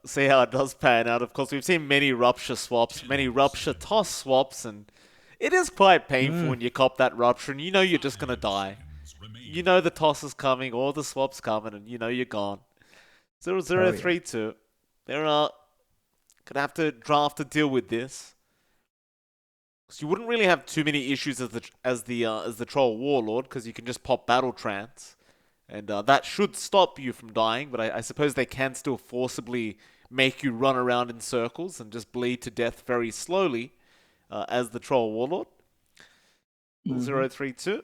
see how it does pan out. Of course, we've seen many rupture swaps, many rupture toss swaps, and it is quite painful when you cop that rupture and you know you're just gonna die. You know the toss is coming or the swap's coming, and you know you're gone. 0 0 Oh yeah. 3 2. They're gonna have to draft to deal with this. So you wouldn't really have too many issues as the troll warlord because you can just pop battle trance, and that should stop you from dying. But I suppose they can still forcibly make you run around in circles and just bleed to death very slowly as the troll warlord. Mm-hmm. 0 3 2.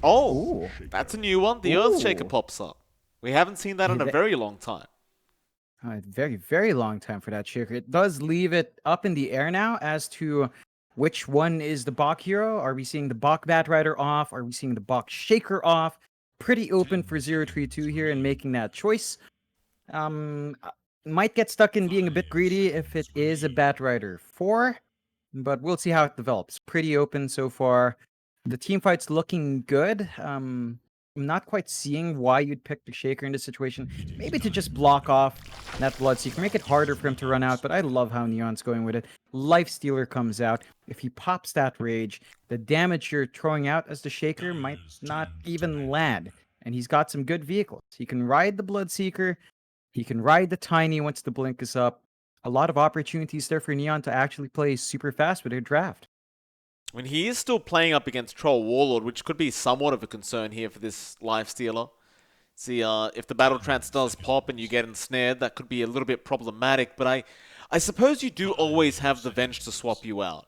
Oh, Ooh. that's a new one. The Earthshaker Ooh. pops up. We haven't seen that in a very long time. Very, very long time for that shaker. It does leave it up in the air now as to which one is the Bach hero. Are we seeing the Bach Bat Rider off? Are we seeing the Bach Shaker off? Pretty open for 032 here and making that choice. Might get stuck in being a bit greedy if it is a Bat Rider 4, but we'll see how it develops. Pretty open so far. The team fight's looking good. I'm not quite seeing why you'd pick the Shaker in this situation. Maybe to just block off that Bloodseeker, make it harder for him to run out, but I love how Neon's going with it. Lifestealer comes out. If he pops that Rage, the damage you're throwing out as the Shaker might not even land. And he's got some good vehicles. He can ride the Bloodseeker, he can ride the Tiny once the blink is up. A lot of opportunities there for Neon to actually play super fast with their draft. When he is still playing up against Troll Warlord, which could be somewhat of a concern here for this Lifestealer. See, if the Battle Trance does pop and you get ensnared, that could be a little bit problematic, but I suppose you do always have the Venge to swap you out.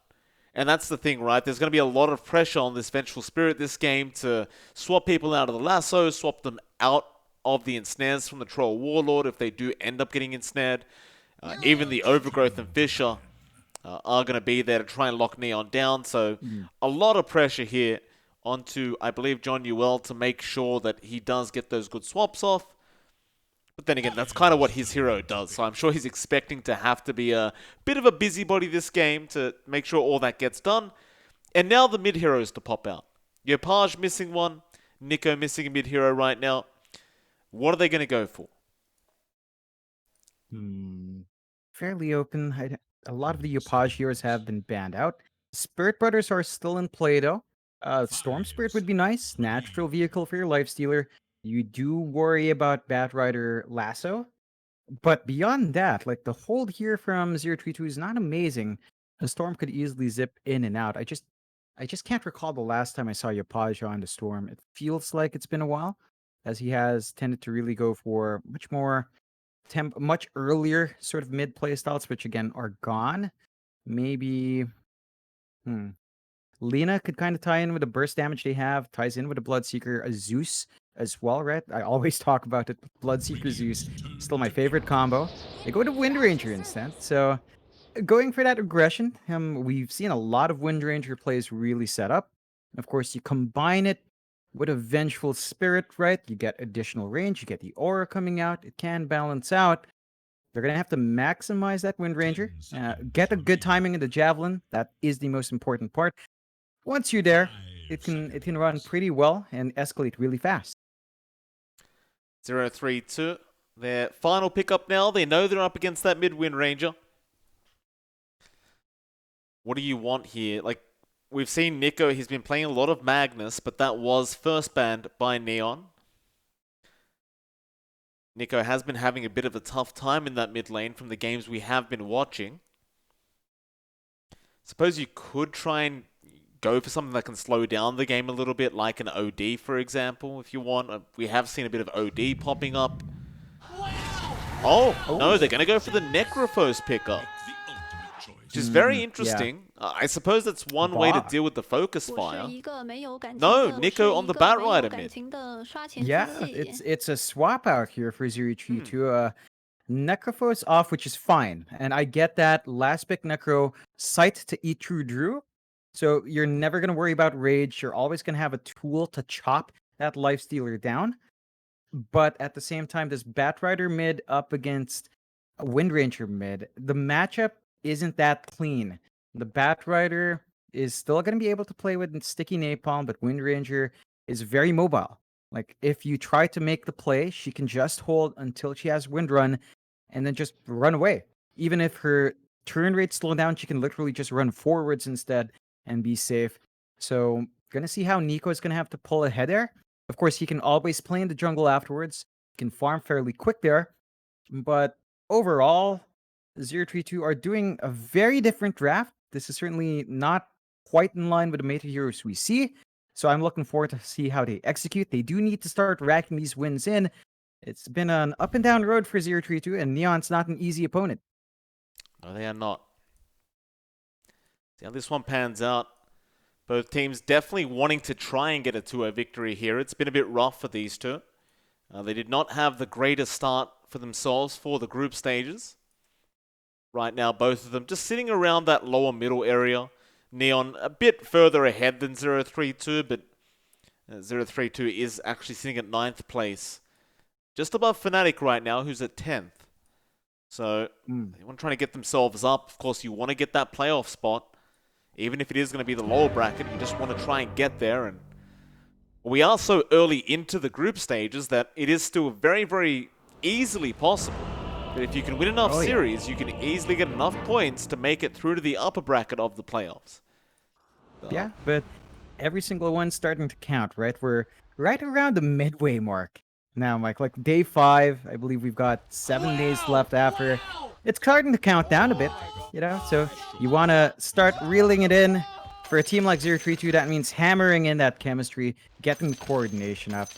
And that's the thing, right? There's going to be a lot of pressure on this Vengeful Spirit this game to swap people out of the lasso, swap them out of the ensnares from the Troll Warlord if they do end up getting ensnared. Even the Overgrowth and Fisher are going to be there to try and lock Neon down. So a lot of pressure here onto, I believe, John Newell to make sure that he does get those good swaps off. But then again, that's kind of what his hero does. So I'm sure he's expecting to have to be a bit of a busybody this game to make sure all that gets done. And now the mid heroes to pop out. Yopaj missing one. Nico missing a mid hero right now. What are they going to go for? Fairly open. A lot of the Yopaj heroes have been banned out. Spirit Brothers are still in play though. Storm Spirit would be nice. Natural vehicle for your Lifestealer. You do worry about Bat Rider Lasso. But beyond that, like the hold here from 032 is not amazing. A Storm could easily zip in and out. I just can't recall the last time I saw Yopaj on the Storm. It feels like it's been a while, as he has tended to really go for much earlier sort of mid play styles, which again are gone. Maybe Lena could kind of tie in with the burst damage they have, ties in with a Bloodseeker, a Zeus as well, right? I always talk about it. Bloodseeker Zeus, still my favorite combo. They go to Wind Ranger instead, so going for that aggression. We've seen a lot of Wind Ranger plays really set up. Of course, you combine it with a Vengeful Spirit, right? You get additional range, you get the aura coming out. It can balance out. They're going to have to maximize that Wind Ranger, get a good timing of the Javelin. That is the most important part. Once you're there, it can run pretty well and escalate really fast. 0-3-2. Their final pickup now. They know they're up against that mid-Wind Ranger. What do you want here? Like, we've seen Nico, he's been playing a lot of Magnus, but that was first banned by Neon. Nico has been having a bit of a tough time in that mid lane from the games we have been watching. Suppose you could try and go for something that can slow down the game a little bit, like an OD, for example, if you want. We have seen a bit of OD popping up. Oh, no, they're going to go for the Necrophos pickup, which is very interesting. Yeah. I suppose that's one way to deal with the focus fire. No, Nico on the Batrider mid. Yeah, it's a swap out here for 032. Necrophos off, which is fine. And I get that last pick Necro sight to eat true Drew. So you're never going to worry about rage. You're always going to have a tool to chop that Lifestealer down. But at the same time, this Batrider mid up against a Wind Ranger mid, the matchup isn't that clean. The Batrider is still going to be able to play with sticky napalm, but Wind Ranger is very mobile. Like, if you try to make the play, she can just hold until she has wind run and then just run away. Even if her turn rate slow down, she can literally just run forwards instead and be safe. So, gonna see how Nico is gonna have to pull ahead there. Of course, he can always play in the jungle afterwards. He can farm fairly quick there. But overall, 032 are doing a very different draft. This is certainly not quite in line with the meta heroes we see. So I'm looking forward to see how they execute. They do need to start racking these wins in. It's been an up and down road for 032, and Neon's not an easy opponent. No, they are not. See how this one pans out. Both teams definitely wanting to try and get a 2-0 victory here. It's been a bit rough for these two. They did not have the greatest start for themselves for the group stages. Right now, both of them just sitting around that lower middle area. Neon a bit further ahead than 032, but 032 is actually sitting at 9th place. Just above Fnatic right now, who's at 10th. So, they want to try to get themselves up. Of course, you want to get that playoff spot. Even if it is going to be the lower bracket, you just want to try and get there. And we are so early into the group stages that it is still very, very easily possible. But if you can win enough series, you can easily get enough points to make it through to the upper bracket of the playoffs. Yeah, but every single one's starting to count, right? We're right around the midway mark now, Mike. Like day 5, I believe we've got 7 days left after. It's starting to count down a bit, you know? So you want to start reeling it in. For a team like 032, that means hammering in that chemistry, getting the coordination up.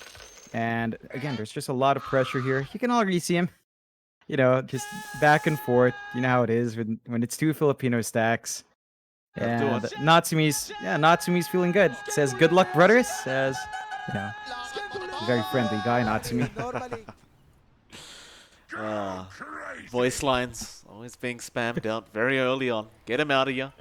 And again, there's just a lot of pressure here. You can already see him, you know, just back and forth. You know how it is when it's two Filipino stacks. And Natsumi's feeling good. Says, good luck, brothers. Says, you know, very friendly guy, Natsumi. Voice lines always being spammed out very early on. Get him out of here.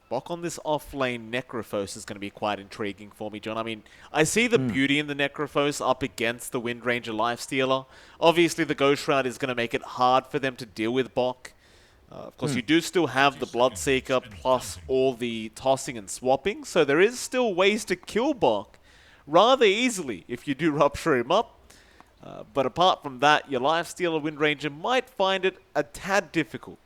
Bok on this off-lane Necrophos is going to be quite intriguing for me, John. I mean, I see the beauty in the Necrophos up against the Wind Ranger Lifestealer. Obviously, the Ghost Shroud is going to make it hard for them to deal with Bok. Of course, you do still have the Bloodseeker plus all the tossing and swapping, so there is still ways to kill Bok rather easily if you do rupture him up. But apart from that, your Lifestealer Wind Ranger might find it a tad difficult.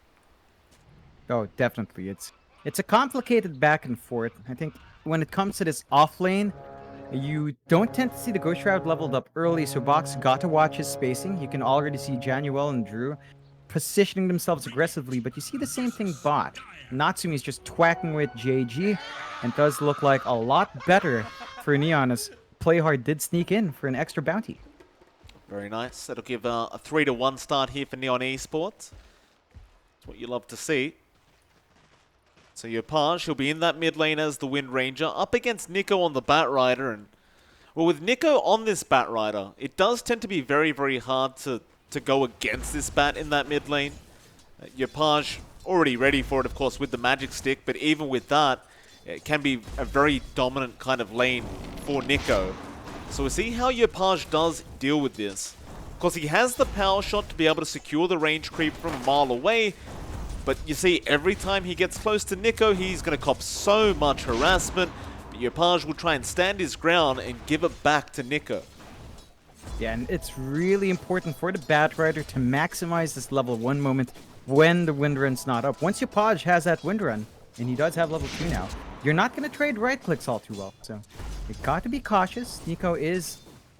Oh, definitely. It's a complicated back and forth. I think when it comes to this off lane, you don't tend to see the Ghost Shroud leveled up early, so Bok's got to watch his spacing. You can already see Januel and Drew positioning themselves aggressively, but you see the same thing bot. Natsumi's just twacking with JG, and does look like a lot better for Neon as Playhard did sneak in for an extra bounty. Very nice. That'll give a 3-1 start here for Neon Esports. That's what you love to see. So Yopaj, he'll be in that mid lane as the Wind Ranger, up against Nico on the Batrider. And well, with Nico on this Batrider, it does tend to be very, very hard to go against this Bat in that mid lane. Yopaj already ready for it, of course, with the Magic Stick, but even with that, it can be a very dominant kind of lane for Nico. So we'll see how Yopaj does deal with this. Of course, he has the power shot to be able to secure the range creep from a mile away, but you see, every time he gets close to Nico, he's going to cop so much harassment, but Yopaj will try and stand his ground and give it back to Nico. Yeah, and it's really important for the Batrider to maximize this level 1 moment when the wind run's not up. Once Yopaj has that wind run, and he does have level 2 now, you're not going to trade right clicks all too well. So you've got to be cautious. Nico is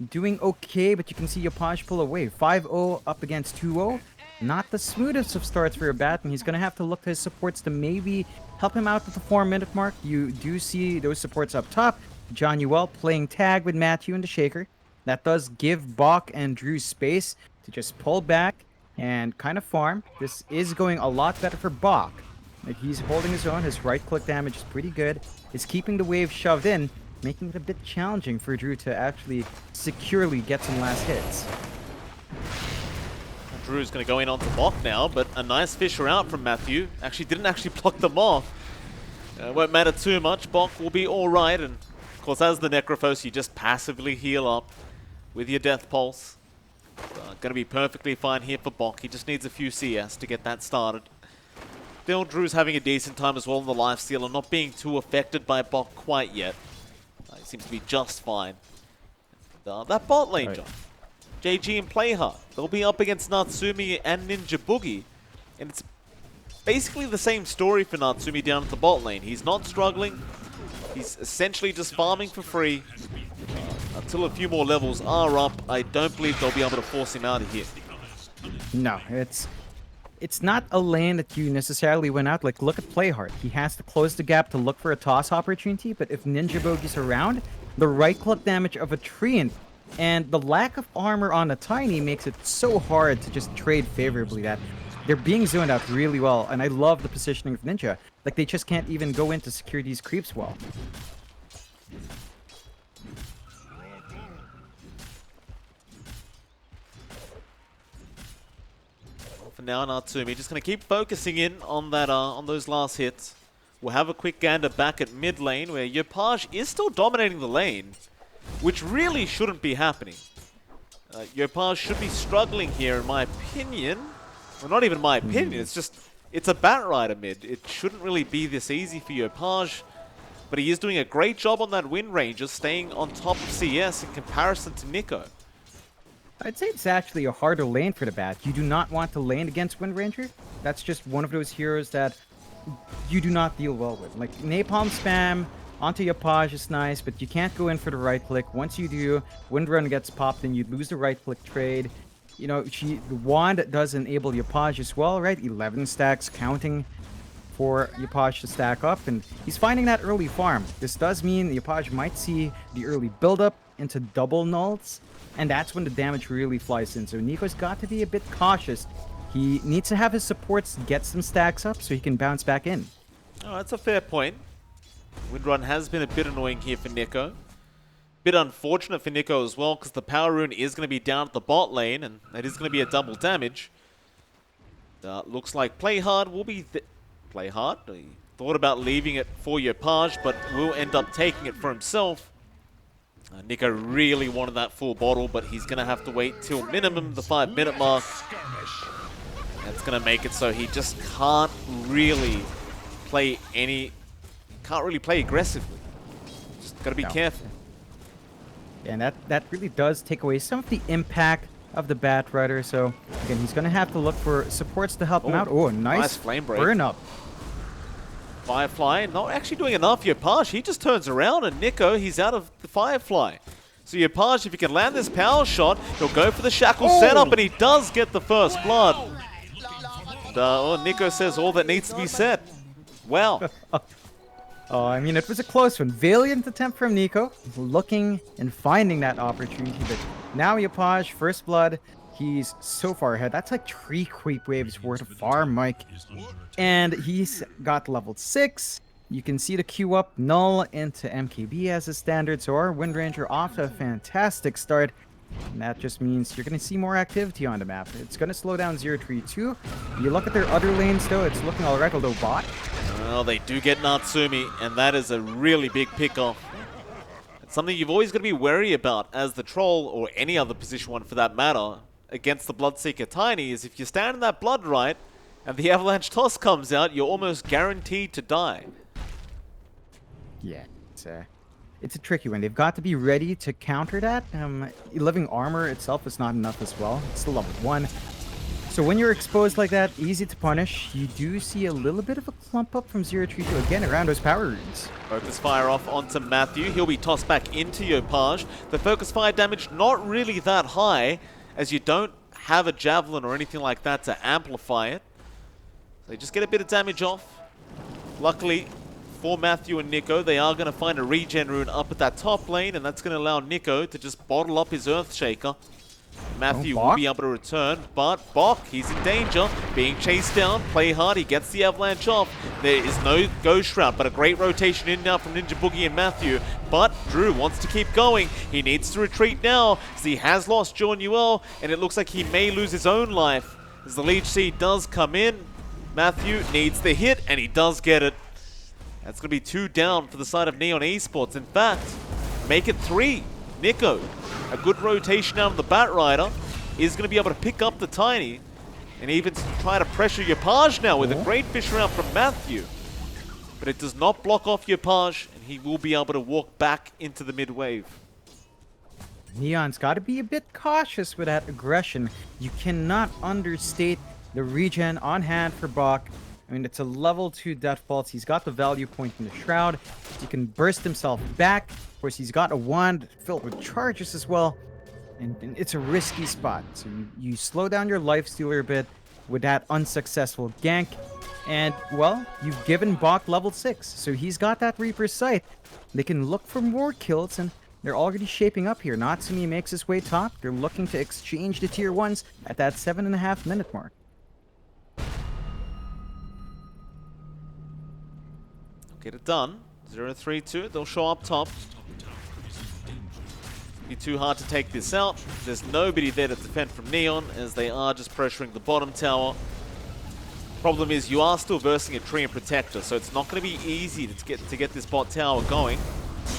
doing okay, but you can see Yopaj pull away. 5-0 up against 2-0. Not the smoothest of starts for a Bat, and he's going to have to look to his supports to maybe help him out at the 4-minute mark. You do see those supports up top. Januel playing tag with Matthew and the Shaker. That does give Bok and Drew space to just pull back and kind of farm. This is going a lot better for Bok. Like, he's holding his own. His right-click damage is pretty good. He's keeping the wave shoved in, making it a bit challenging for Drew to actually securely get some last hits. Drew's going to go in onto Bok now, but a nice fisher out from Matthew. Actually didn't block them off. Won't matter too much. Bok will be alright, and of course as the Necrophos, you just passively heal up with your Death Pulse. Going to be perfectly fine here for Bok. He just needs a few CS to get that started. Still, Drew's having a decent time as well in the Lifestealer, not being too affected by Bok quite yet. seems to be just fine. That bot lane, Right. John. JG and Playhard. They'll be up against Natsumi and Ninja Boogie. And it's basically the same story for Natsumi down at the bot lane. He's not struggling. He's essentially just farming for free. Until a few more levels are up, I don't believe they'll be able to force him out of here. No, it's not a lane that you necessarily went out. Like, look at Playhard. He has to close the gap to look for a toss opportunity, but if Ninja Bogey's around, the right-click damage of a Treant and the lack of armor on a Tiny makes it so hard to just trade favorably that they're being zoned out really well, and I love the positioning of Ninja. Like, they just can't even go in to secure these creeps well. For now, Natsumi just going to keep focusing in on that on those last hits. We'll have a quick gander back at mid lane, where Yopaj is still dominating the lane, which really shouldn't be happening. Yopaj should be struggling here, in my opinion. Well, not even my opinion, it's a Batrider mid. It shouldn't really be this easy for Yopaj, but he is doing a great job on that Wind Ranger, staying on top of CS in comparison to Nico. I'd say it's actually a harder lane for the Bat. You do not want to lane against Wind Ranger. That's just one of those heroes that you do not deal well with. Like, Napalm spam onto Yopaj is nice, but you can't go in for the right click. Once you do, Wind Run gets popped and you lose the right click trade. You know, the wand does enable Yopaj as well, right? 11 stacks counting for Yopaj to stack up, and he's finding that early farm. This does mean Yopaj might see the early build-up into double nulls, and that's when the damage really flies in. So Nico's got to be a bit cautious. He needs to have his supports get some stacks up so he can bounce back in. Oh, that's a fair point. Windrun has been a bit annoying here for Nico. Bit unfortunate for Nico as well, because the power rune is going to be down at the bot lane, and that is going to be a double damage. Looks like Playhard will be... Playhard? He thought about leaving it for Yopaj, but will end up taking it for himself. Nico really wanted that full bottle, but he's going to have to wait till minimum the 5-minute mark. That's going to make it so he just can't really play aggressively. Just got to be careful. And that really does take away some of the impact of the Batrider. So, again, he's going to have to look for supports to help him out. Oh, nice flame break. burn up. Firefly not actually doing enough. Yopaj, he just turns around, and Nico, he's out of the Firefly. So Yopaj, if he can land this power shot, he'll go for the shackle setup, and he does get the first blood. And, Nico says all that needs to be said. Wow. Oh, I mean, it was a close one. Valiant attempt from Nico, looking and finding that opportunity. But now Yopaj, first blood, he's so far ahead. That's like 3 creep waves worth of farm, Mike. And he's got level 6. You can see the queue up, null into MKB as a standard. So our Wind Ranger off to a fantastic start. And that just means you're going to see more activity on the map. It's going to slow down 0-3-2. You look at their other lanes, though, it's looking alright, although bot. Well, they do get Natsumi, and that is a really big pick-off. It's something you've always got to be wary about as the Troll, or any other position one for that matter, against the Bloodseeker Tiny, is if you stand in that blood right, and the Avalanche Toss comes out, you're almost guaranteed to die. Yeah, it's a tricky one. They've got to be ready to counter that. Living armor itself is not enough as well. It's still level 1. So when you're exposed like that, easy to punish. You do see a little bit of a clump up from 0-3-2 again around those power runes. Focus fire off onto Matthew. He'll be tossed back into Yopaj. The focus fire damage not really that high, as you don't have a javelin or anything like that to amplify it. They just get a bit of damage off. Luckily for Matthew and Nico, they are going to find a regen rune up at that top lane, and that's going to allow Nico to just bottle up his Earthshaker. Matthew will be able to return, but Bok, he's in danger, being chased down. Playhard, he gets the avalanche off. There is no Ghost Shroud, but a great rotation in now from Ninja Boogie and Matthew. But Drew wants to keep going. He needs to retreat now, as he has lost John Newell, and it looks like he may lose his own life. As the Leech Seed does come in, Matthew needs the hit, and he does get it. That's going to be 2 down for the side of Neon Esports. In fact, make it 3. Nico, a good rotation out of the Batrider, is going to be able to pick up the Tiny and even try to pressure Yopaj now with a great fish round from Matthew. But it does not block off Yopaj, and he will be able to walk back into the mid wave. Neon's got to be a bit cautious with that aggression. You cannot understate the regen on hand for Bach. I mean, it's a level 2 death pulse. He's got the value point in the Shroud. He can burst himself back. Of course, he's got a wand filled with charges as well. And it's a risky spot. So you slow down your lifestealer a bit with that unsuccessful gank. And, well, you've given Bach level 6. So he's got that Reaper's Sight. They can look for more kills, and they're already shaping up here. Natsumi makes his way top. They're looking to exchange the tier 1s at that 7.5 minute mark. Get it done. 0-3-2. They'll show up top. Be too hard to take this out. There's nobody there to defend from Neon, as they are just pressuring the bottom tower. Problem is, you are still versing a tree and protector, so it's not going to be easy to get this bot tower going.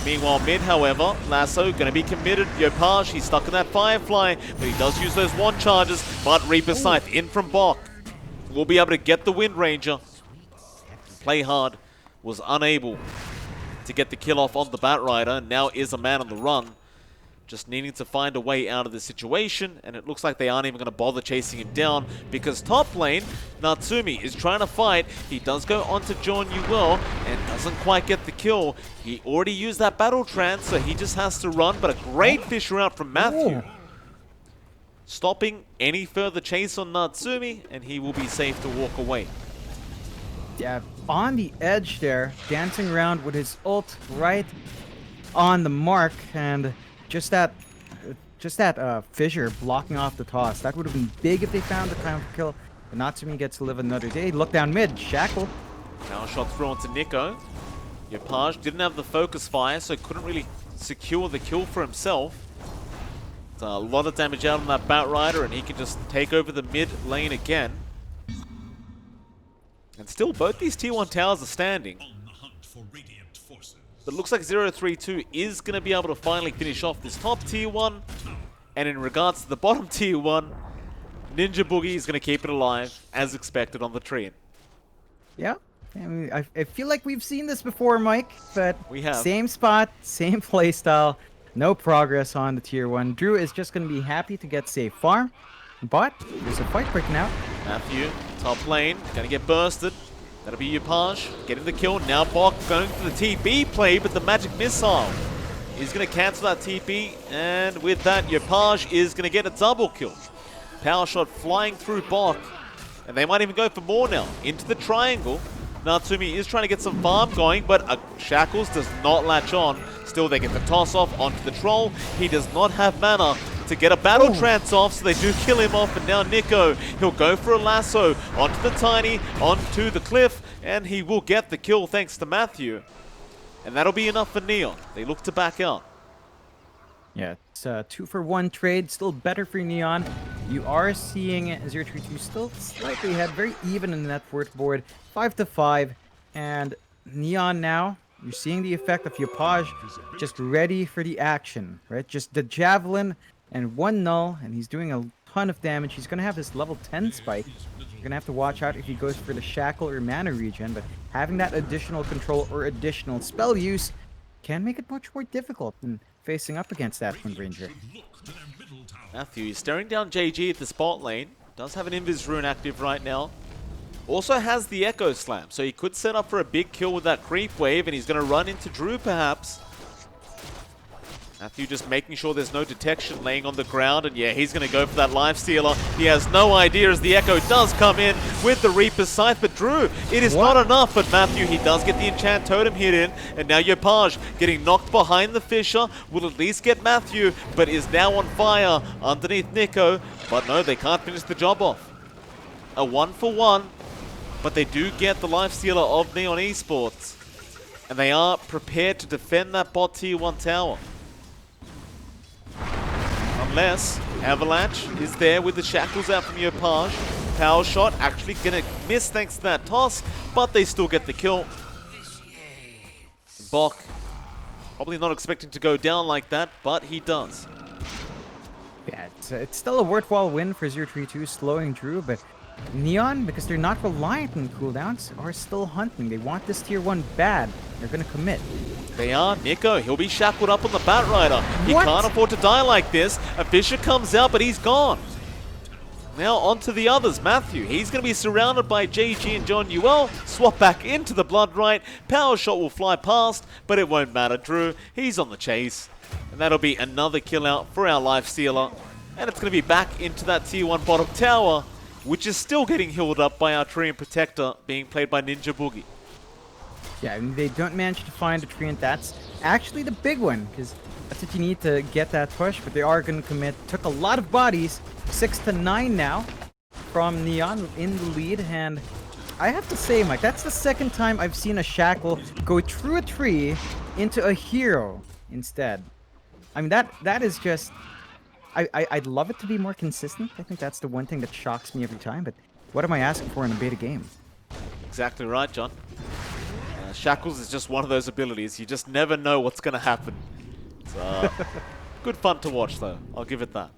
Meanwhile, mid, however, Lasso going to be committed. Yopaj, he's stuck in that Firefly, but he does use those wand charges. But Reaper Scythe in from Bach will be able to get the Wind Ranger. Play hard, was unable to get the kill off on the Batrider, now is a man on the run. Just needing to find a way out of the situation, and it looks like they aren't even going to bother chasing him down, because top lane, Natsumi is trying to fight. He does go onto John Yuel and doesn't quite get the kill. He already used that battle trance, so he just has to run, but a great fisher out from Matthew. Stopping any further chase on Natsumi, and he will be safe to walk away. Yeah, on the edge there, dancing around with his ult right on the mark, and just that fissure blocking off the toss. That would have been big if they found the time for kill. But Natsumi gets to live another day. Look down mid, Shackle. Now a shot through onto Nico. Yopaj didn't have the focus fire, so couldn't really secure the kill for himself. It's a lot of damage out on that Batrider, and he can just take over the mid lane again. And still, both these tier 1 towers are standing. But it looks like 0-3-2 is going to be able to finally finish off this top tier 1. And in regards to the bottom tier 1, Ninja Boogie is going to keep it alive, as expected on the tree. Yeah, I mean, I feel like we've seen this before, Mike, but we have. Same spot, same playstyle, no progress on the tier 1. Drew is just going to be happy to get safe farm, but there's a fight breaking out. Matthew, top lane, going to get bursted. That'll be Yopaj getting the kill. Now Bach going for the TP play, but the magic missile is going to cancel that TP. And with that, Yopaj is going to get a double kill. Power shot flying through Bach. And they might even go for more now. Into the triangle. Natsumi is trying to get some farm going, but Shackles does not latch on. Still, they get the toss off onto the troll. He does not have mana to get a battle trance off, so they do kill him off. And now Nico, he'll go for a lasso onto the Tiny, onto the cliff, and he will get the kill thanks to Matthew. And that'll be enough for Neon. They look to back out. Yeah, it's a 2-for-1 trade, still better for Neon. You are seeing 0-3-2 still slightly ahead, very even in the net worth board, 5-5. And Neon now, you're seeing the effect of Yopaj just ready for the action, right? Just the Javelin and 1 null, and he's doing a ton of damage. He's going to have this level 10 spike. You're going to have to watch out if he goes for the Shackle or Mana Regen, but having that additional control or additional spell use can make it much more difficult than facing up against that Wind Ranger. Matthew is staring down JG at the spot lane. Does have an Invis rune active right now. Also has the Echo Slam, so he could set up for a big kill with that creep wave, and he's going to run into Drew perhaps. Matthew just making sure there's no detection, laying on the ground, and yeah, he's going to go for that life stealer. He has no idea as the Echo does come in with the Reaper's Scythe, but Drew, it is not enough. But Matthew, he does get the Enchant Totem hit in, and now Yopaj getting knocked behind the Fisher will at least get Matthew, but is now on fire underneath Nico. But no, they can't finish the job off. A 1-for-1, but they do get the life stealer of Neon Esports, and they are prepared to defend that bot tier 1 tower. Unless Avalanche is there with the shackles out from Yopaj. Power shot actually going to miss thanks to that toss, but they still get the kill. Bach probably not expecting to go down like that, but he does. Yeah, it's still a worthwhile win for 0-3-2, slowing Drew, but Neon, because they're not reliant on cooldowns, are still hunting. They want this tier 1 bad. They're gonna commit. They are. Nico, he'll be shackled up on the Batrider. He What? can't afford to die like this. A Fisher comes out, but he's gone. Now on to the others. Matthew, he's going to be surrounded by JG and John Newell. Swap back into the Blood Right. Power Shot will fly past, but it won't matter. Drew, he's on the chase. And that'll be another kill out for our Lifestealer. And it's going to be back into that tier 1 bottom tower, which is still getting healed up by our Treant Protector, being played by Ninja Boogie. Yeah, and they don't manage to find a Treant. That's actually the big one, because that's what you need to get that push, but they are going to commit. Took a lot of bodies, 6 to 9 now from Neon in the lead, and I have to say, Mike, that's the second time I've seen a Shackle go through a tree into a hero instead. I mean, that is just... I'd love it to be more consistent. I think that's the one thing that shocks me every time, but what am I asking for in a beta game? Exactly right, John. Shackles is just one of those abilities. You just never know what's going to happen. It's good fun to watch, though. I'll give it that.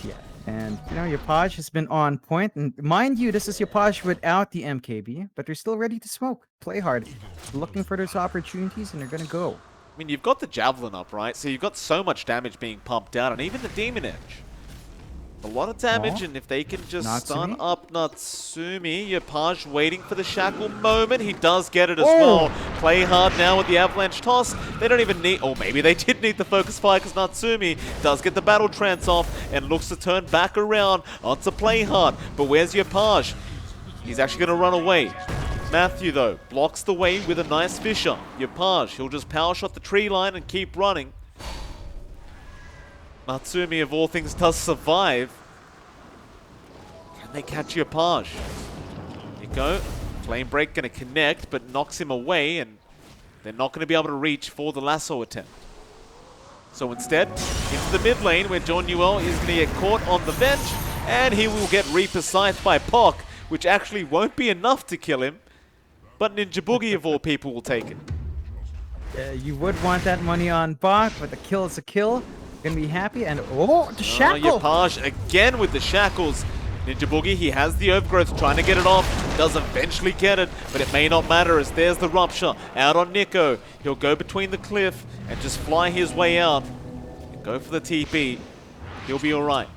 Yeah, and you know, Yapaj has been on point, and mind you, this is Yapaj without the MKB, but they're still ready to smoke, play hard, looking for those opportunities, and they're gonna go. I mean, you've got the Javelin up, right? So you've got so much damage being pumped out, and even the Demon Edge. A lot of damage, and if they can just stun up Natsumi, Yapaj waiting for the Shackle moment. He does get it as well. Play hard now with the Avalanche Toss. They don't even need, or maybe they did need the Focus Fire, because Natsumi does get the Battle Trance off and looks to turn back around onto Play Hard. But where's Yapaj? He's actually going to run away. Matthew, though, blocks the way with a nice Fisher. Yapaj, he'll just power shot the tree line and keep running. Natsumi, of all things, does survive. Can they catch Yapaj? There you go. Flame Break going to connect, but knocks him away, and they're not going to be able to reach for the lasso attempt. So instead, into the mid lane, where John Newell is going to get caught on the bench, and he will get Reaper Scythed by Pock, which actually won't be enough to kill him, but Ninja Boogie, of all people, will take it. You would want that money on Bach, but the kill is a kill. Gonna be happy, and the Shackle! Yapaj again with the Shackles. Ninja Boogie, he has the Overgrowth, trying to get it off. Does eventually get it, but it may not matter as there's the Rupture out on Nico. He'll go between the cliff and just fly his way out. And go for the TP. He'll be alright.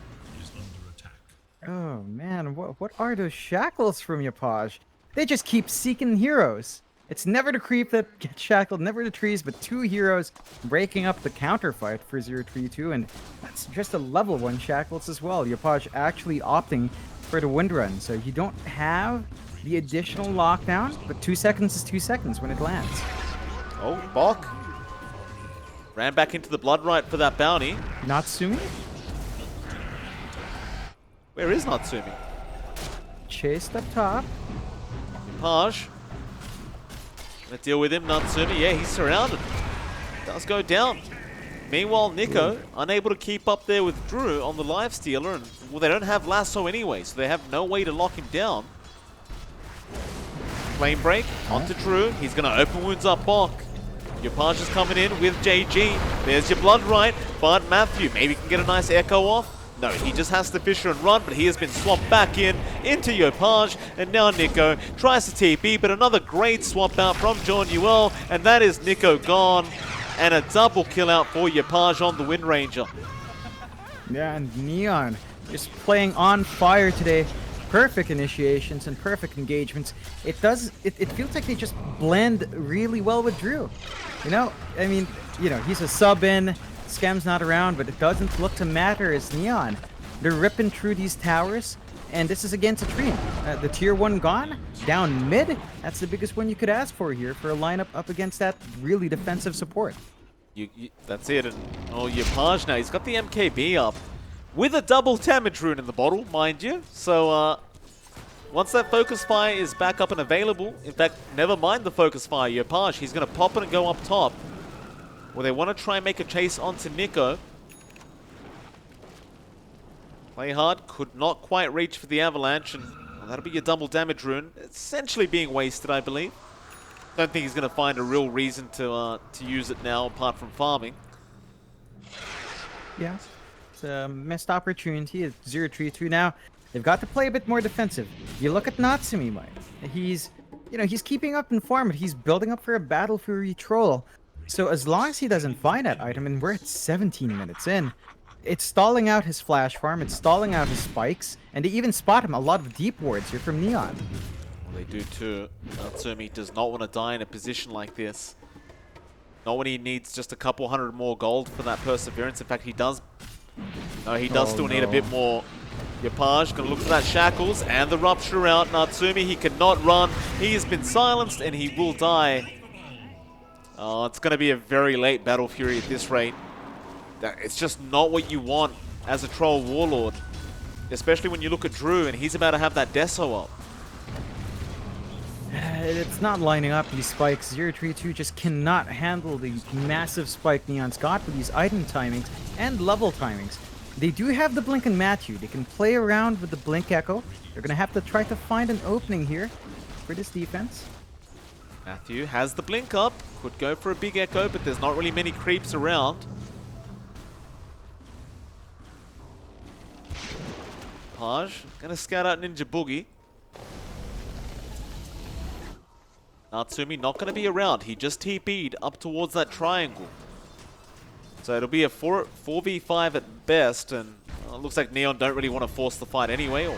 Oh man, what are those Shackles from Yapaj? They just keep seeking heroes. It's never the creep that gets shackled, never the trees, but 2 heroes breaking up the counterfight for 032, and that's just a level 1 shackles as well. Yapaj actually opting for the wind run, so you don't have the additional lockdown, but 2 seconds is 2 seconds when it lands. Oh, Bok ran back into the Blood Right for that bounty. Natsumi? Where is Natsumi? Chased up top. Yapaj. Gonna deal with him, Natsumi. Yeah, he's surrounded. Does go down. Meanwhile, Nico, unable to keep up there with Drew on the Lifestealer, and well, they don't have Lasso anyway, so they have no way to lock him down. Flame Break onto Drew. He's gonna open wounds up Bok. Yapaj is coming in with JG. There's your Blood Right, but Matthew maybe can get a nice echo off. No, he just has to Fisher and run, but he has been swapped back into Yapaj, and now Nico tries to TP, but another great swap out from John Newell, and that is Nico gone, and a double kill out for Yapaj on the Wind Ranger. Yeah, and Neon just playing on fire today. Perfect initiations and perfect engagements. It feels like they just blend really well with Drew. You know, I mean, you know, he's a sub in. Scam's not around, but it doesn't look to matter as Neon. They're ripping through these towers, and this is against a Treant. The tier 1 gone, down mid. That's the biggest one you could ask for here for a lineup up against that really defensive support. That's it, and Yapaj now, he's got the MKB up with a double damage rune in the bottle, mind you. So once that Focus Fire is back up and available, in fact, never mind the Focus Fire, Yapaj, he's going to pop it and go up top. Well, they want to try and make a chase onto Nico. Play hard, could not quite reach for the Avalanche, and well, that'll be your double damage rune. Essentially being wasted, I believe. Don't think he's going to find a real reason to use it now, apart from farming. Yeah, it's a missed opportunity. It's 0-3-2 now. They've got to play a bit more defensive. You look at Natsumi, Mike. He's, he's keeping up in form, but he's building up for a Battle Fury troll. So as long as he doesn't find that item, and we're at 17 minutes in, it's stalling out his flash farm, it's stalling out his spikes, and they even spot him a lot of deep wards here from Neon. Well, they do too. Natsumi does not want to die in a position like this. Not when he needs just a couple hundred more gold for that perseverance. In fact, he does. No, he does still need a bit more. Yapage gonna look for that shackles and the rupture out. Natsumi, he cannot run. He has been silenced and he will die. It's gonna be a very late Battle Fury at this rate. It's just not what you want as a troll warlord, especially when you look at Drew and he's about to have that Deso up. It's not lining up, these spikes. 032 just cannot handle the massive spike Neon's got with these item timings and level timings. They do have the Blink and Matthew. They can play around with the Blink Echo. They're going to have to try to find an opening here for this defense. Matthew has the Blink up. Could go for a big Echo, but there's not really many creeps around. Paj going to scout out Ninja Boogie. Natsumi not going to be around. He just TP'd up towards that triangle. So it'll be a 4v5 at best, and it looks like Neon don't really want to force the fight anyway.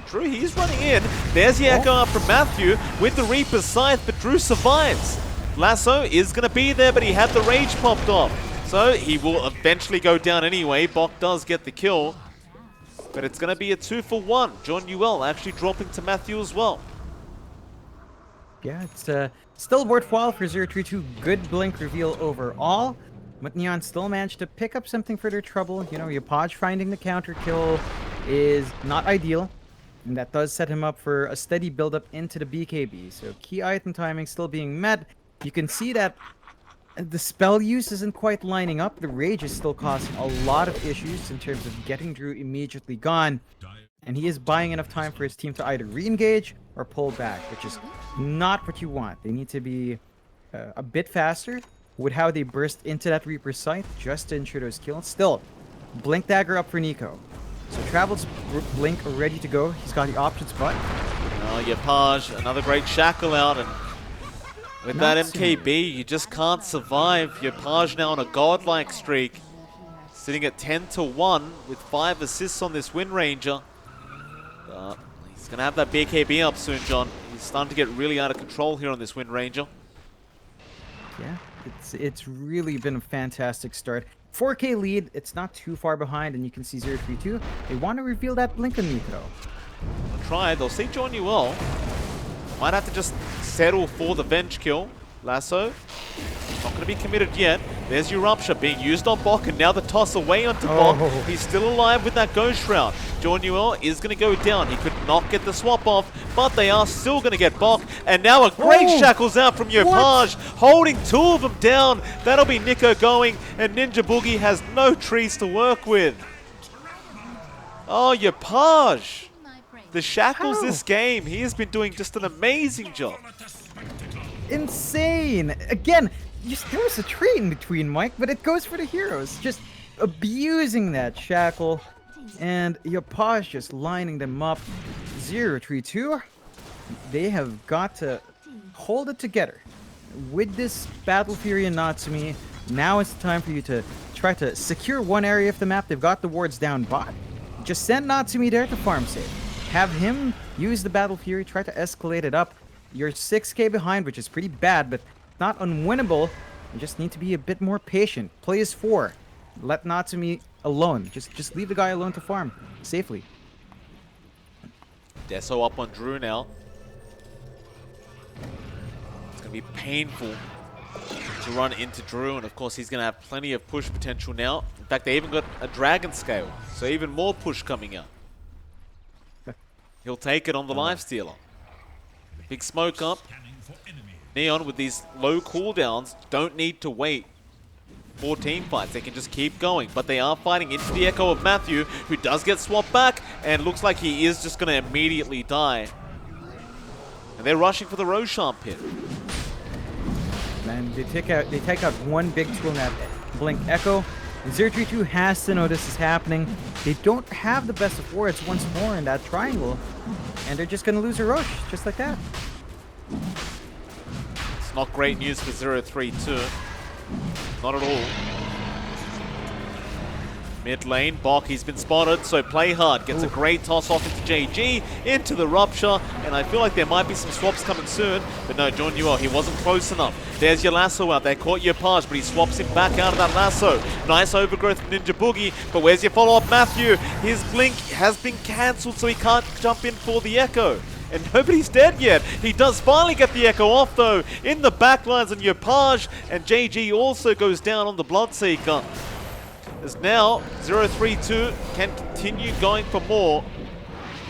Drew, he's running in. There's the Echo up from Matthew with the Reaper's Scythe, but Drew survives. Lasso is going to be there, but he had the Rage popped off. So he will eventually go down anyway. Bok does get the kill, but it's going to be a 2-for-1. John Newell actually dropping to Matthew as well. Yeah, it's still worthwhile for 032. Good Blink reveal overall. But Neon still managed to pick up something for their trouble. Yapaj finding the counter kill is not ideal. And that does set him up for a steady build-up into the BKB. So key item timing still being met. You can see that the spell use isn't quite lining up. The Rage is still causing a lot of issues in terms of getting Drew immediately gone. And he is buying enough time for his team to either re-engage or pull back, which is not what you want. They need to be a bit faster with how they burst into that Reaper's Sight just to ensure those kills. Still, Blink Dagger up for Nico. So Travel's Blink ready to go. He's got the options, but... Yapaj, another great shackle out, and with that MKB, you just can't survive. Yapaj now on a godlike streak, sitting at 10-1 with 5 assists on this Wind Ranger. He's going to have that BKB up soon, John. He's starting to get really out of control here on this Wind Ranger. Yeah. It's really been a fantastic start. 4K lead, it's not too far behind, and you can see 032. They want to reveal that Blink on Nico. They'll try, they'll see John Newell. Might have to just settle for the Venge kill. Lasso, not going to be committed yet. There's Eruption being used on Bok, and now the toss away onto Bok. He's still alive with that Ghost Shroud. John Newell is going to go down. He could not get the swap off, but they are still going to get Bok. And now a great shackles out from Yapaj, holding 2 of them down. That'll be Nico going, and Ninja Boogie has no trees to work with. Oh, Yapaj. The shackles this game. He has been doing just an amazing job. Insane. Again, there was a tree in between, Mike, but it goes for the heroes. Just abusing that shackle. And Yapaj just lining them up. 032. They have got to hold it together. With this Battle Fury and Natsumi, now it's time for you to try to secure one area of the map. They've got the wards down bot. Just send Natsumi there to farm safe. Have him use the Battle Fury, try to escalate it up. You're 6k behind, which is pretty bad, but not unwinnable. You just need to be a bit more patient. Play as 4. Let Natsumi alone. Just leave the guy alone to farm safely. Deso up on Drew now. It's going to be painful to run into Drew, and of course he's going to have plenty of push potential now. In fact, they even got a Dragon Scale, so even more push coming out. He'll take it on the Lifestealer. Big smoke up. Neon with these low cooldowns don't need to wait for team fights. They can just keep going, but they are fighting into the Echo of Matthew, who does get swapped back, and looks like he is just going to immediately die. And they're rushing for the Roshan pit. Man, they take out one big tool in that Blink Echo. 032 has to know this is happening. They don't have the best of wards once more in that triangle. And they're just going to lose a Roche, just like that. It's not great news for 032. Not at all. Mid lane, Bok, he's been spotted, so play hard. Gets a great toss off into JG, into the Rupture, and I feel like there might be some swaps coming soon, but no, John Newell, he wasn't close enough. There's your lasso out there, caught your Page, but he swaps him back out of that lasso. Nice overgrowth from Ninja Boogie, but where's your follow-up, Matthew? His blink has been cancelled, so he can't jump in for the Echo. And nobody's dead yet. He does finally get the Echo off, though, in the backlines, and your Page, and JG also goes down on the Bloodseeker. As now, 032 can continue going for more.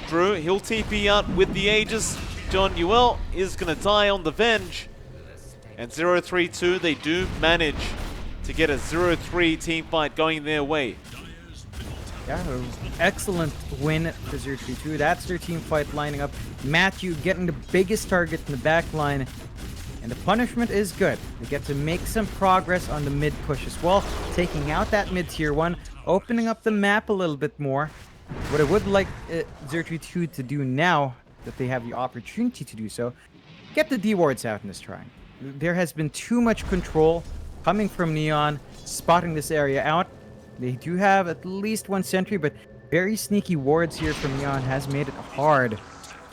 Drew, he'll TP out with the Aegis. John Newell is going to die on the Venge. And 032, they do manage to get a 0-3 team fight going their way. Yeah, excellent win for 032. That's their team fight lining up. Matthew getting the biggest target in the back line. And the punishment is good. They get to make some progress on the mid push as well, taking out that mid tier 1, opening up the map a little bit more. What I would like 032 to do now, that they have the opportunity to do so, get the D wards out in this triangle. There has been too much control coming from Neon, spotting this area out. They do have at least one sentry, but very sneaky wards here from Neon has made it hard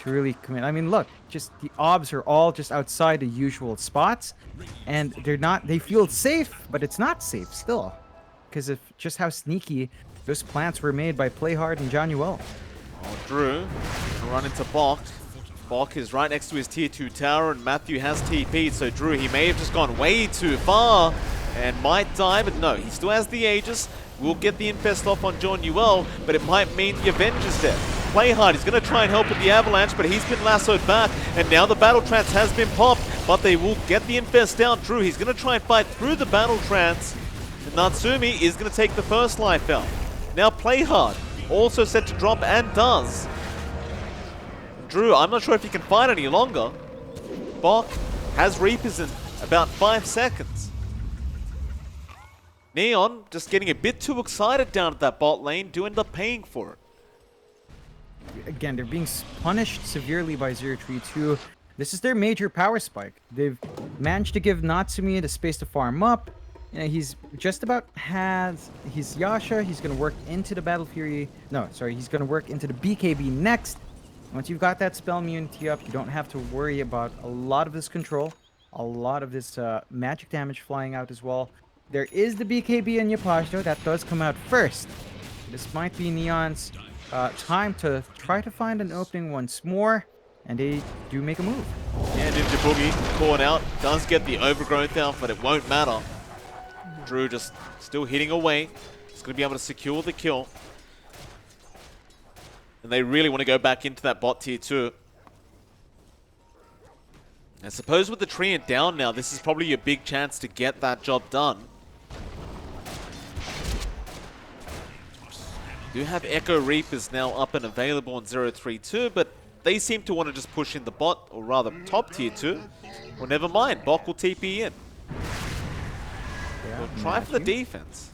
to really commit. I mean, look, just the obs are all just outside the usual spots, and they feel safe, but it's not safe still, because of just how sneaky those plants were made by Playhard and John Newell. Oh, Drew, run into Bok. Bok is right next to his tier 2 tower, and Matthew has TP'd, so Drew, he may have just gone way too far and might die, but no, he still has the Aegis. We'll get the infest off on John Newell, but it might mean the Avenger's dead. Play hard, he's going to try and help with the Avalanche, but he's been lassoed back, and now the Battle Trance has been popped, but they will get the infest down. Drew, he's going to try and fight through the Battle Trance, and Natsumi is going to take the first life out. Now Play hard, also set to drop, and does. Drew, I'm not sure if he can fight any longer. Bok has Reapers in about 5 seconds. Neon just getting a bit too excited down at that bot lane, do end up paying for it. Again, they're being punished severely by 032. This is their major power spike. They've managed to give Natsumi the space to farm up. You know, he's just about has his Yasha. He's going to work into the Battle Fury. No, sorry, he's going to work into the BKB next. Once you've got that spell immunity up, you don't have to worry about a lot of this control, a lot of this magic damage flying out as well. There is the BKB in Yapaj, though. That does come out first. This might be Neon's time to try to find an opening once more, and they do make a move. And Ninja Boogie caught out, does get the overgrowth out, but it won't matter. Drew just still hitting away. He's going to be able to secure the kill. And they really want to go back into that bot tier 2. I suppose with the Treant down now, this is probably your big chance to get that job done. Do have Echo Reapers now up and available on 032, but they seem to want to just push in the bot, or rather top tier 2. Well, never mind, Bok will TP in. Yeah, We'll try for the defense.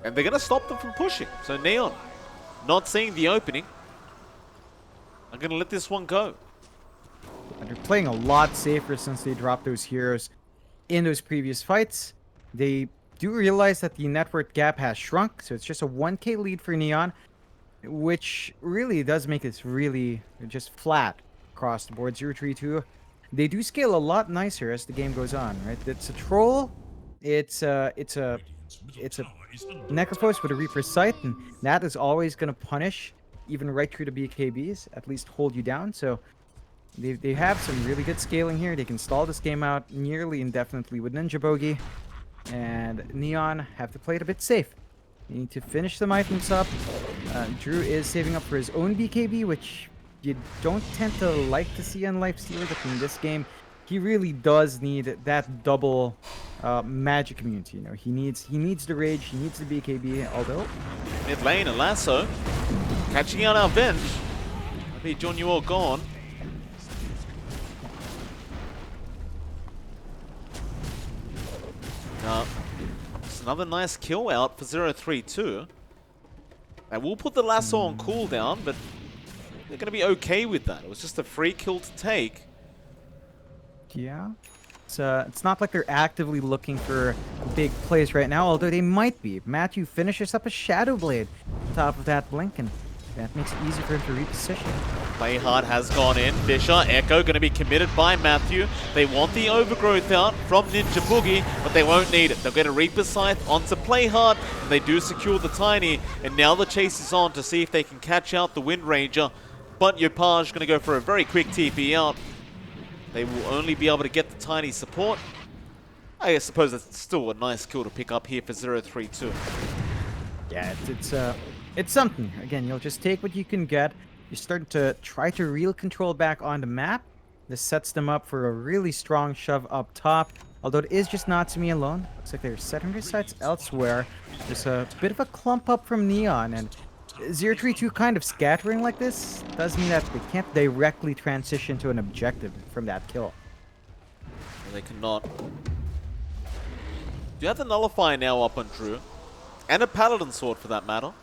And they're going to stop them from pushing. So Neon, not seeing the opening, I'm going to let this one go. They're playing a lot safer since they dropped those heroes in those previous fights. They do realize that the network gap has shrunk, so it's just a 1k lead for Neon, which really does make this really just flat across the board. 032. They do scale a lot nicer as the game goes on, right? It's a troll, it's a Necrophos with a Reaper's Sight, and that is always going to punish even right through the BKBs, at least hold you down. So they have some really good scaling here. They can stall this game out nearly indefinitely with Ninja Bogey, and Neon have to play it a bit safe. You need to finish some items up. Drew is saving up for his own BKB, which you don't tend to like to see on Lifestealer, but in this game, he really does need that double magic immunity. You know, he needs the rage, he needs the BKB. Although Mid lane, a lasso, catching out our bench. I think John, you all gone. It's another nice kill out for 032. They will put the lasso on cooldown, but they're going to be okay with that. It was just a free kill to take. Yeah. It's not like they're actively looking for big plays right now, although they might be. Matthew finishes up a Shadow Blade on top of that blink, and that makes it easy for him to reposition. Play hard has gone in. Fisher, Echo going to be committed by Matthew. They want the overgrowth out from Ninja Boogie, but they won't need it. They'll get a Reaper Scythe onto Play Hard, and they do secure the Tiny, and now the chase is on to see if they can catch out the Wind Ranger. But Yopaj going to go for a very quick TP out. They will only be able to get the Tiny support. I suppose it's still a nice kill to pick up here for 032. Yeah, it's something. Again, you'll just take what you can get. You're starting to try to reel control back on the map. This sets them up for a really strong shove up top. Although it is just Natsumi alone. Looks like they're setting their sights elsewhere. There's a bit of a clump up from Neon, and 032 kind of scattering like this does mean that they can't directly transition to an objective from that kill. Well, they cannot. You have the Nullifier now up on Drew. And a Paladin Sword for that matter.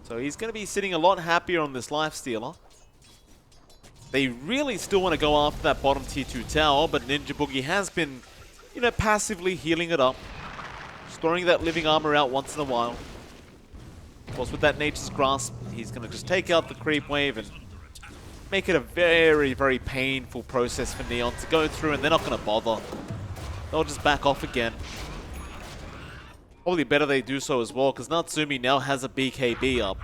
So he's going to be sitting a lot happier on this Lifestealer. They really still want to go after that bottom tier 2 tower, but Ninja Boogie has been, you know, passively healing it up. Storing that living armor out once in a while. Of course, with that Nature's Grasp, he's going to just take out the creep wave and make it a very, very painful process for Neon to go through, and they're not going to bother. They'll just back off again. Probably better they do so as well, because Natsumi now has a BKB up.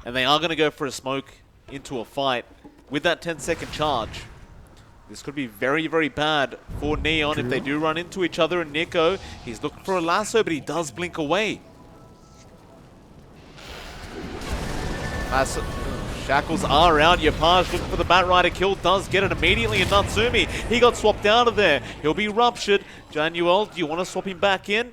And they are going to go for a smoke into a fight with that 10-second charge. This could be very, very bad for Neon if they do run into each other. And Nico, he's looking for a lasso, but he does blink away. Shackles are out. Yopaj looking for the Batrider kill. Does get it immediately. And Natsumi, he got swapped out of there. He'll be ruptured. Januel, do you want to swap him back in?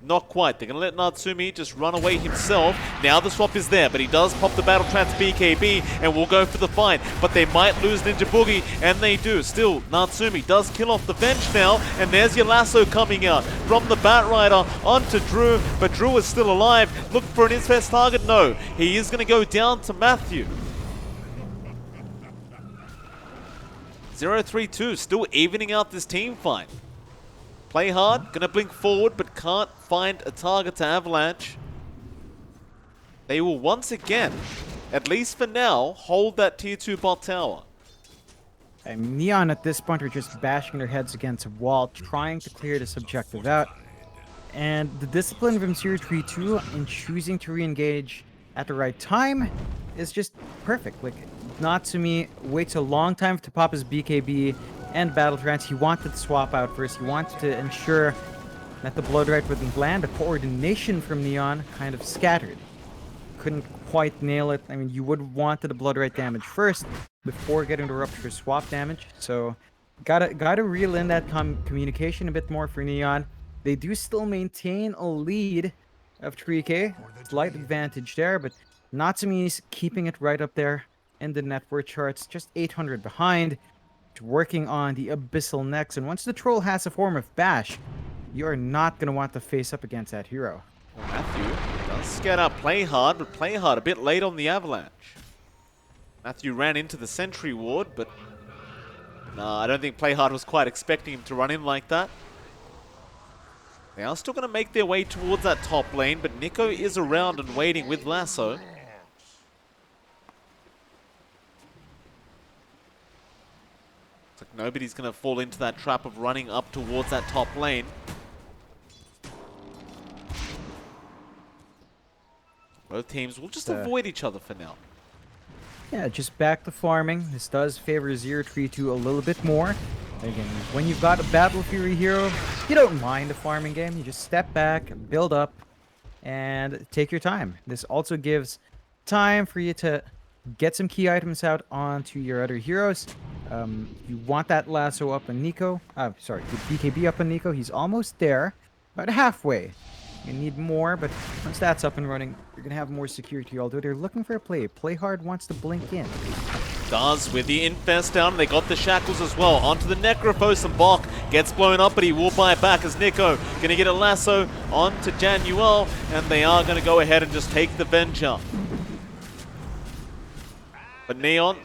Not quite. They're going to let Natsumi just run away himself. Now the swap is there, but he does pop the Battle Trance BKB and will go for the fight. But they might lose Ninja Boogie, and they do. Still, Natsumi does kill off the bench now, and there's your lasso coming out from the Batrider onto Drew, but Drew is still alive. Look for an Infest target. No, he is going to go down to Matthew. 032 still evening out this team fight. Play hard, gonna blink forward, but can't find a target to Avalanche. They will once again, at least for now, hold that tier 2 bot tower. And Neon at this point are just bashing their heads against a wall, trying to clear this objective out. And the discipline from 032 in choosing to re-engage at the right time is just perfect. Like, Natsumi waits a long time to pop his BKB and Battle Trance. He wanted to swap out first. He wanted to ensure that the Blood Right wouldn't land. The coordination from Neon kind of scattered. Couldn't quite nail it. I mean, you would want the Blood Right damage first before getting the Rupture swap damage. So, gotta reel in that communication a bit more for Neon. They do still maintain a lead of 3k. Slight advantage there, but Natsumi's keeping it right up there in the net worth charts. Just 800 behind. Working on the Abyssal next, and once the troll has a form of bash, you're not going to want to face up against that hero. Well, Matthew does get up Play Hard, but Play Hard a bit late on the Avalanche. Matthew ran into the Sentry Ward, but no, I don't think Play Hard was quite expecting him to run in like that. They are still going to make their way towards that top lane, but Nico is around and waiting with Lasso. Like nobody's going to fall into that trap of running up towards that top lane. Both teams will just avoid each other for now. Yeah, just back to farming. This does favor 032 a little bit more. Again, when you've got a Battle Fury hero, you don't mind a farming game. You just step back, build up, and take your time. This also gives time for you to get some key items out onto your other heroes. You want that lasso up on Nico. Sorry, the BKB up on Nico. He's almost there, about halfway. You need more, but once that's up and running, you're going to have more security, although they're looking for a play. Play Hard wants to blink in. Does with the Infest down. They got the Shackles as well. Onto the Necrophos, and Bok gets blown up, but he will buy back as Nico going to get a lasso onto Januel, and they are going to go ahead and just take the Venger. But Neon,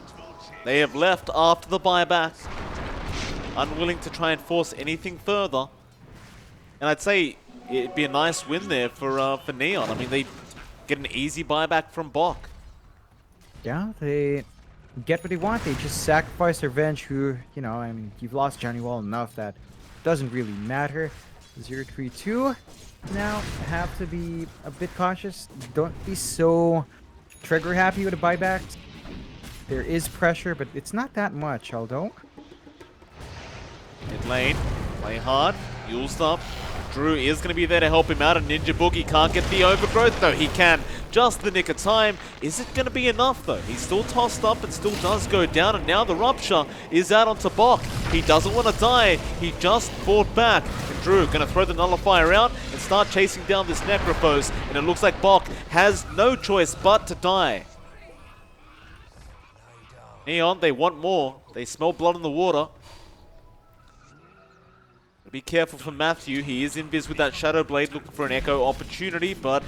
they have left after the buyback, unwilling to try and force anything further. And I'd say it'd be a nice win there for Neon. I mean, they get an easy buyback from Bok. Yeah, they get what they want. They just sacrifice their Venge, who, you know, I mean, you've lost Johnny well enough that doesn't really matter. 0-3-2. Now, have to be a bit cautious. Don't be so trigger happy with the buybacks. There is pressure, but it's not that much, although. Mid lane, play hard, Yule's up. Drew is going to be there to help him out, and Ninja Boogie can't get the overgrowth, though he can. Just the nick of time. Is it going to be enough, though? He's still tossed up and still does go down, and now the Rupture is out onto Bok. He doesn't want to die. He just fought back. And Drew going to throw the Nullifier out and start chasing down this Necrophos, and it looks like Bok has no choice but to die. Neon, they want more. They smell blood in the water. Be careful for Matthew. He is invis with that Shadow Blade, looking for an echo opportunity, but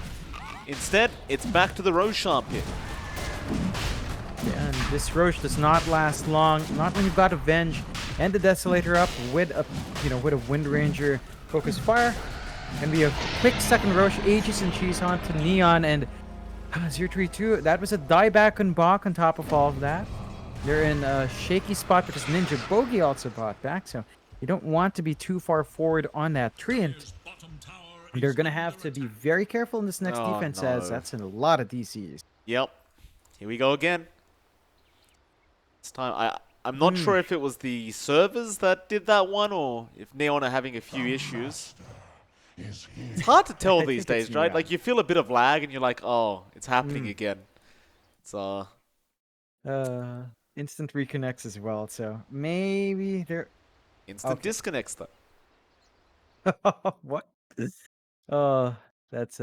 instead, it's back to the Roshan pit. Yeah, and this Roche does not last long. Not when you've got Avenge and the Desolator up with a, with a Wind Ranger Focus Fire. Gonna be a quick second Roche, Aegis and Cheese on to Neon, and 0-3-2. That was a dieback on Bok on top of all of that. They're in a shaky spot because Ninja Bogey also bought back, so you don't want to be too far forward on that tree, and they're going to have to be very careful in this next defense, as that's in a lot of DCs. Yep. Here we go again. This time, I'm not sure if it was the servers that did that one, or if Neon are having a few issues. It's hard to tell these days, right? Like, you feel a bit of lag, and you're like, oh, it's happening again. It's, instant reconnects as well, so maybe they're... Instant disconnects, though. What? Oh, it's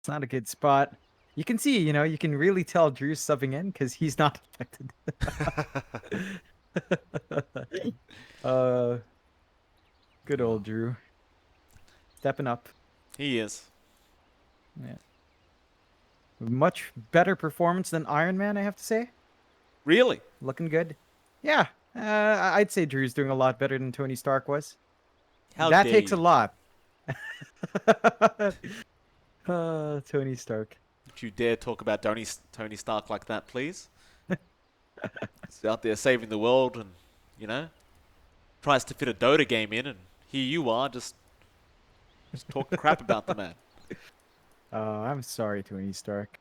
not a good spot. You can see, you can really tell Drew's subbing in because he's not affected. Good old Drew. Stepping up. He is. Yeah. Much better performance than Iron Man, I have to say. Really? Looking good. Yeah. I'd say Drew's doing a lot better than Tony Stark was. That takes a lot. Tony Stark. Don't you dare talk about Tony Stark like that, please. He's out there saving the world and, tries to fit a Dota game in, and here you are just talking crap about the man. I'm sorry, Tony Stark.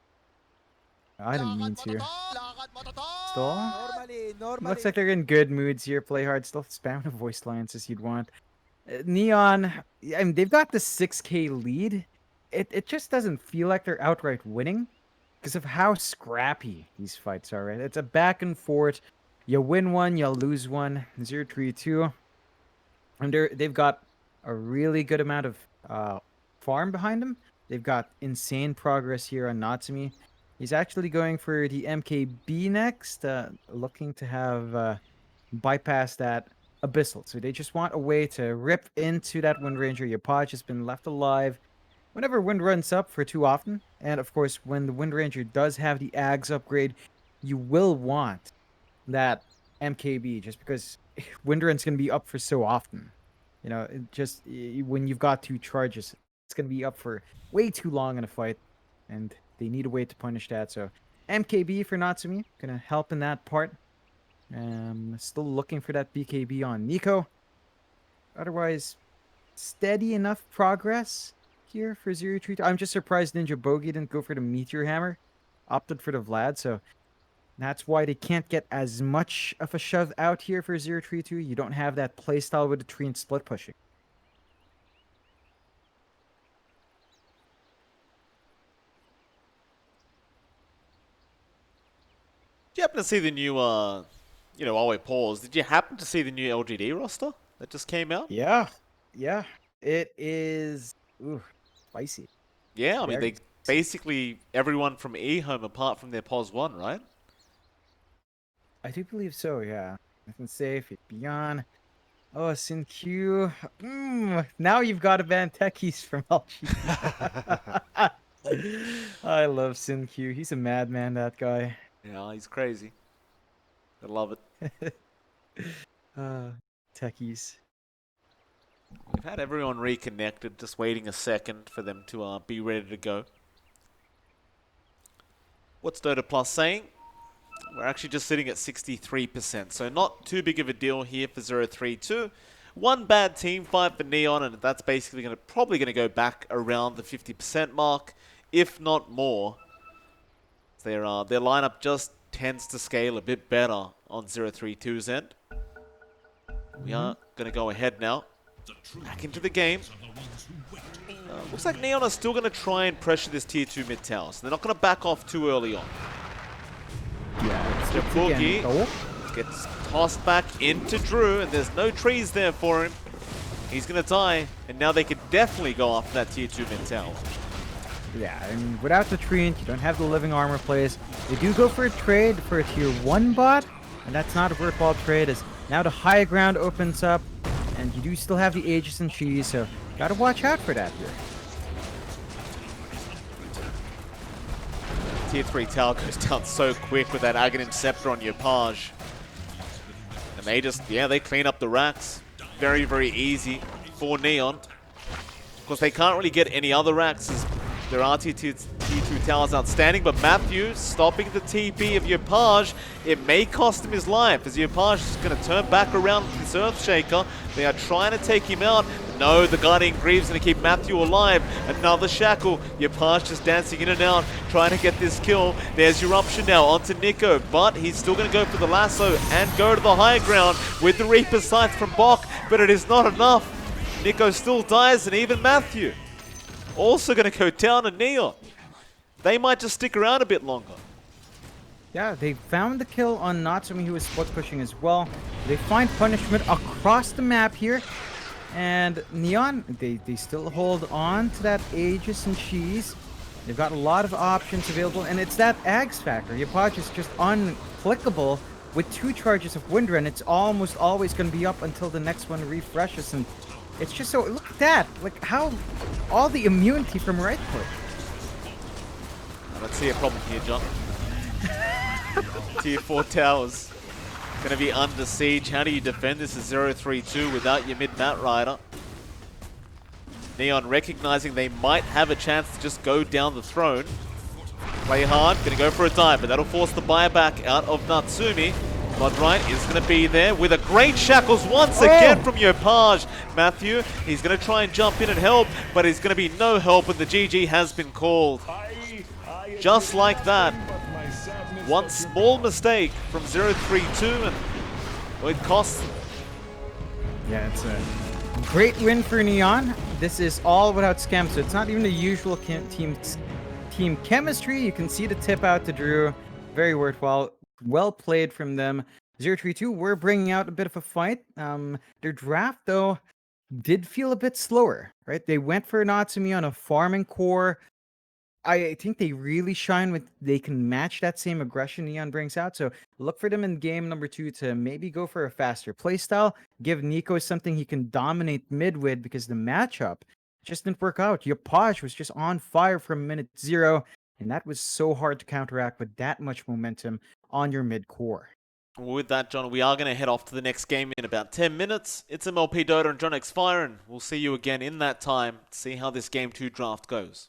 I didn't mean to. Still? Looks like they're in good moods here. Play hard. Still spam the voice lines as you'd want. Neon, I mean, they've got the 6K lead. It just doesn't feel like they're outright winning because of how scrappy these fights are, right? It's a back and forth. You win one, you lose one. 0-3-2. And they've got a really good amount of farm behind them. They've got insane progress here on Natsumi. He's actually going for the MKB next, looking to have bypass that Abyssal. So they just want a way to rip into that Wind Ranger. Your Podge has been left alive whenever Wind runs up for too often. And of course, when the Wind Ranger does have the Ags upgrade, you will want that MKB just because Wind Run's going to be up for so often. When you've got two charges, it's going to be up for way too long in a fight. And they need a way to punish that. So MKB for Natsumi. Going to help in that part. Still looking for that BKB on Nico. Otherwise, steady enough progress here for 0-3. I'm just surprised Ninja Bogey didn't go for the Meteor Hammer. Opted for the Vlad, so that's why they can't get as much of a shove out here for 0-3-2. You don't have that playstyle with the tree and split pushing. Did you happen to see the new, while we pause, did you happen to see the new LGD roster that just came out? Yeah. It is spicy. Yeah, I mean, they basically everyone from eHome apart from their POS 1, right? I do believe so, yeah. Nothing safe, beyond. Oh, Sin Q. Now you've got to ban techies from LG. I love Sin Q. He's a madman, that guy. Yeah, he's crazy. I love it. uh, Techies. We've had everyone reconnected, just waiting a second for them to be ready to go. What's Dota Plus saying? We're actually just sitting at 63%, so not too big of a deal here for 032. One bad team fight for Neon, and that's basically probably going to go back around the 50% mark, if not more. Their lineup just tends to scale a bit better on 032's end. We are going to go ahead now. Back into the game. Looks like Neon are still going to try and pressure this tier 2 mid tower, so they're not going to back off too early on. Yeah, Jabuki gets tossed back into Drew, and there's no trees there for him. He's going to die, and now they could definitely go after that tier 2 mid tower. Yeah, and without the treant, you don't have the living armor plays. They do go for a trade for a tier 1 bot, and that's not a worthwhile trade, as now the high ground opens up, and you do still have the Aegis and Cheese, so gotta watch out for that here. Tier 3 tower goes down so quick with that Aghanim Scepter on Yopaj. And they just, they clean up the racks. Very, very easy for Neon. Of course, they can't really get any other racks as there are Tier 2 towers outstanding, but Matthew stopping the TP of Yopaj. It may cost him his life as Yopaj is going to turn back around with this Earthshaker. They are trying to take him out. No, the Guardian Greaves going to keep Matthew alive. Another shackle. Yopaj just dancing in and out, trying to get this kill. There's Eruption now onto Nico, but he's still going to go for the lasso and go to the high ground with the Reaper Sights from Bok, but it is not enough. Nico still dies, and even Matthew also going to go down to Neon. They might just stick around a bit longer. Yeah, they found the kill on Natsumi, who was split pushing as well. They find punishment across the map here. And Neon, they still hold on to that Aegis and Cheese. They've got a lot of options available, and it's that Ags factor. Yopaj is just unclickable with 2 charges of Wind Run. It's almost always going to be up until the next one refreshes, and it's just so, look at that. Like, how, all the immunity from right click. I don't see a problem here, John. Tier 4 towers going to be under siege. How do you defend this as 032 without your mid-mat rider? Neon recognizing they might have a chance to just go down the throne. Play hard, going to go for a dive, but that'll force the buyback out of Natsumi. Godright is going to be there with a great shackles once again from Yopaj. Matthew, he's going to try and jump in and help, but he's going to be no help, and the GG has been called. Just like that. One small mistake from 032, and it costs them. Yeah, it's a great win for Neon. This is all without scam, so it's not even the usual team chemistry. You can see the tip out to Drew. Very worthwhile. Well played from them. 032 were bringing out a bit of a fight. Their draft, though, did feel a bit slower, right? They went for Natsumi on a farming core. I think they really shine with they can match that same aggression Neon brings out. So look for them in game number 2 to maybe go for a faster playstyle. Give Nico something he can dominate mid with, because the matchup just didn't work out. Yopaj was just on fire from minute 0, and that was so hard to counteract with that much momentum on your mid core. With that, John, we are going to head off to the next game in about 10 minutes. It's MLP Dota and JohnXfire, and we'll see you again in that time to see how this game 2 draft goes.